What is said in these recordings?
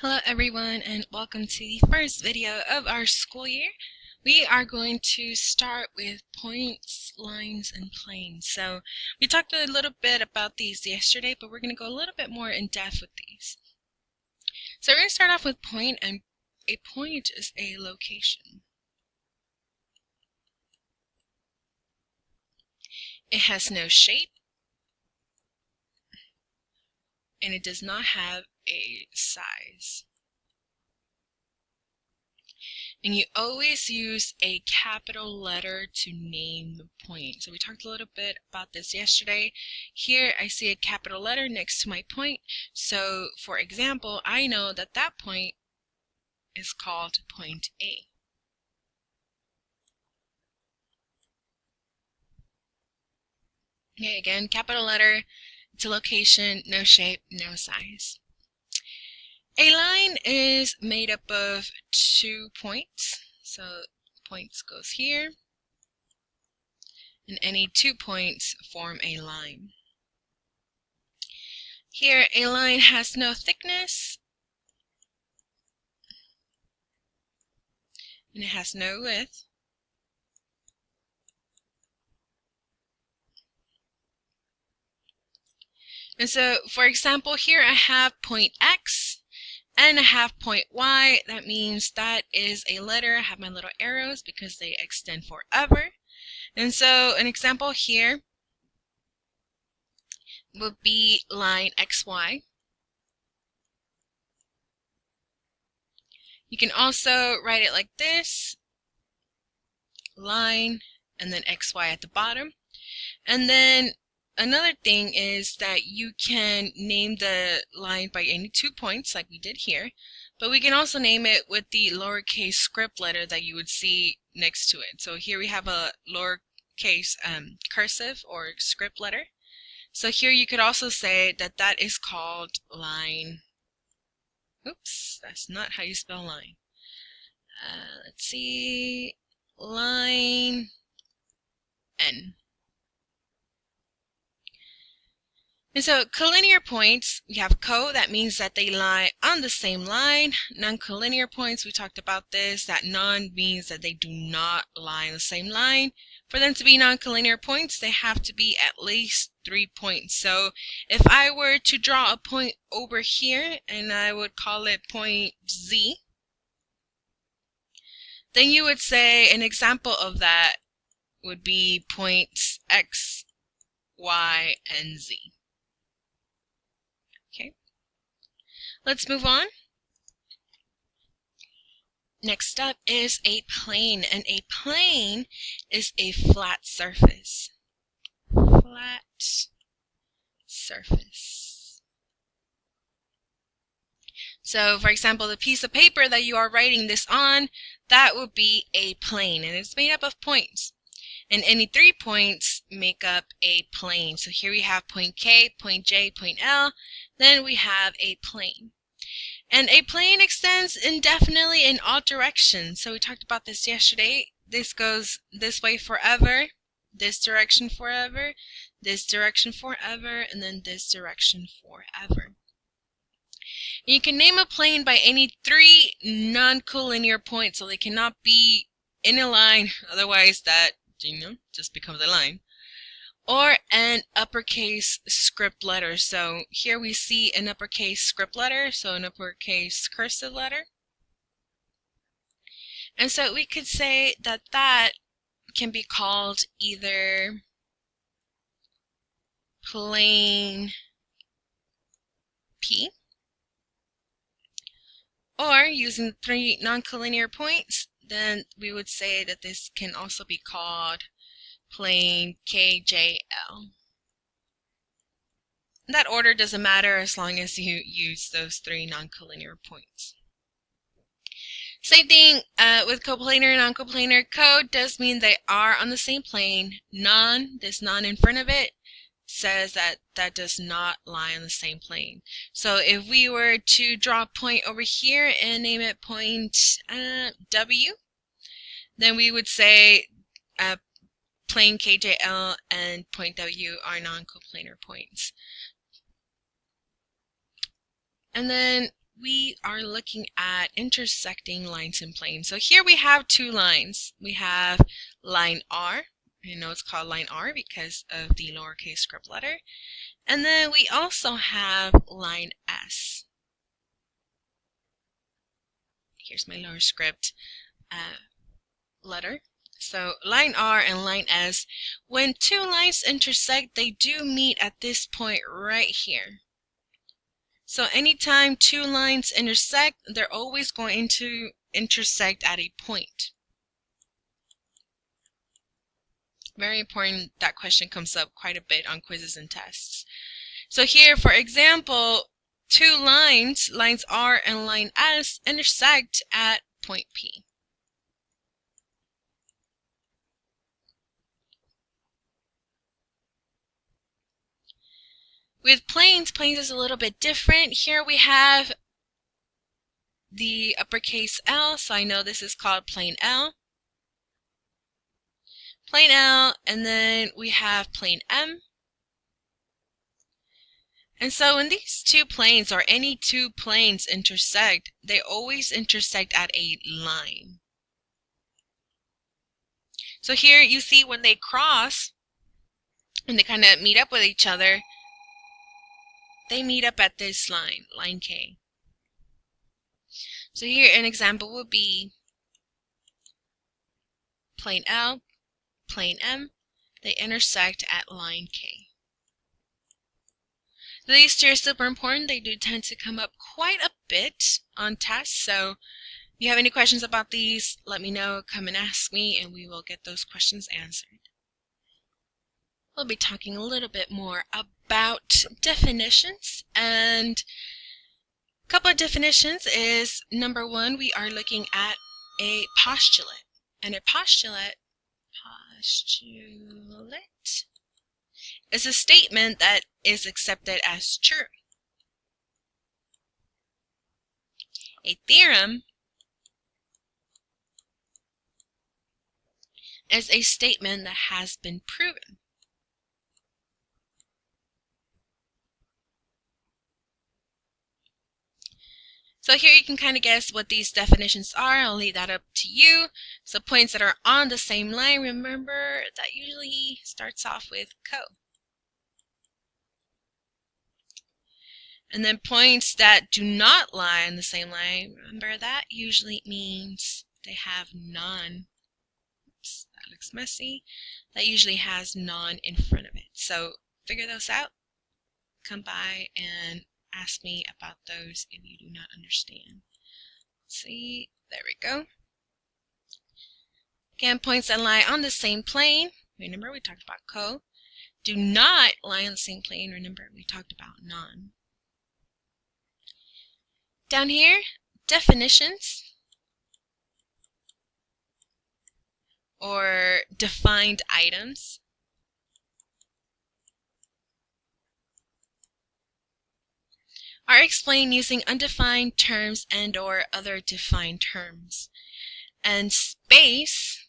Hello everyone and welcome to the first video of our school year. We are going to start with points, lines, and planes. So we talked a little bit about these yesterday, but we're going to go a little bit more in depth with these. So we're going to start off with point, and a point is a location. It has no shape, and it does not have a size. And you always use a capital letter to name the point. So we talked a little bit about this yesterday. Here I see a capital letter next to my point. So for example, I know that that point is called point A. Okay, again, capital letter, it's a location, no shape, no size. A line is made up of 2 points. So points goes here, and any 2 points form a line. Here, a line has no thickness, and it has no width. And so, for example, here I have point X, and I have point Y. That means that is a letter. I have my little arrows because they extend forever. And so, an example here would be line XY. You can also write it like this, line, and then XY at the bottom. And then another thing is that you can name the line by any 2 points like we did here, but we can also name it with the lowercase script letter that you would see next to it. So here we have a lowercase cursive or script letter. So here you could also say that that is called line. Oops, that's not how you spell line. Let's see, line N. And so collinear points, we have co, that means that they lie on the same line. Non-collinear points, we talked about this, that non means that they do not lie on the same line. For them to be non-collinear points, they have to be at least 3 points. So if I were to draw a point over here, and I would call it point Z, then you would say an example of that would be points X, Y, and Z. Okay, let's move on. Next up is a plane, and a plane is a flat surface. Flat surface. So, for example, the piece of paper that you are writing this on, that would be a plane, and it's made up of points. And any 3 points make up a plane. So here we have point K, point J, point L. Then we have a plane. And a plane extends indefinitely in all directions. So we talked about this yesterday. This goes this way forever, this direction forever, this direction forever, and then this direction forever. And you can name a plane by any 3 non-collinear points, so they cannot be in a line, otherwise that, just becomes a line. Or an uppercase script letter. So here we see an uppercase script letter, so an uppercase cursive letter. And so we could say that that can be called either plane P, or using 3 non-collinear points, then we would say that this can also be called plane KJL. That order doesn't matter as long as you use those 3 non-collinear points. Same thing with coplanar and non-coplanar. Co does mean they are on the same plane. Non, this non in front of it, says that that does not lie on the same plane. So if we were to draw a point over here and name it point W, then we would say plane KJL and point W are non-coplanar points. And then we are looking at intersecting lines and planes. So here we have two lines. We have line R. You know it's called line R because of the lowercase script letter. And then we also have line S. Here's my lower script letter. So line R and line S, when two lines intersect, they do meet at this point right here. So anytime two lines intersect, they're always going to intersect at a point. Very important. That question comes up quite a bit on quizzes and tests. So here, for example, two lines, lines R and line S, intersect at point P. With planes is a little bit different. Here we have the uppercase L, so I know this is called plane L. Plane L, and then we have plane M. And so when these two planes or any two planes intersect, they always intersect at a line. So here you see when they cross and they kind of meet up with each other, they meet up at this line, line K. So here an example would be plane L, plane M, they intersect at line K. These two are super important. They do tend to come up quite a bit on tests. So if you have any questions about these, let me know, come and ask me, and we will get those questions answered. We'll be talking a little bit more about definitions, and a couple of definitions is, number one, we are looking at a postulate. And a postulate is a statement that is accepted as true. A theorem is a statement that has been proven. So here you can kind of guess what these definitions are. I'll leave that up to you. So points that are on the same line, remember that usually starts off with co. And then points that do not lie on the same line, remember that usually means they have none. Oops, that looks messy. That usually has none in front of it. So figure those out. Come by and ask me about those if you do not understand. Let's see, there we go. Again, points that lie on the same plane. Remember, we talked about co. Do not lie on the same plane. Remember, we talked about non. Down here, definitions or defined items. Are explained using undefined terms and or other defined terms. And space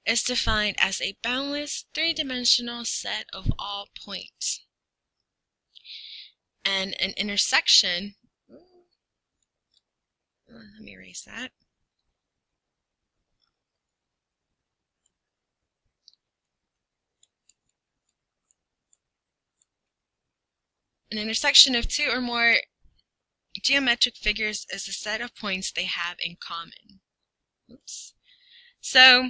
is defined as a boundless three-dimensional set of all points. And an intersection, let me erase that. An intersection of two or more geometric figures is a set of points they have in common. Oops. So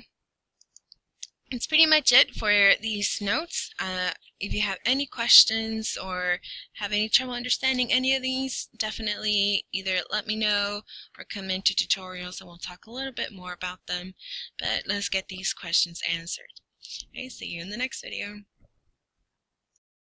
that's pretty much it for these notes. If you have any questions or have any trouble understanding any of these, definitely either let me know or come into tutorials and we'll talk a little bit more about them. But let's get these questions answered. Okay, see you in the next video.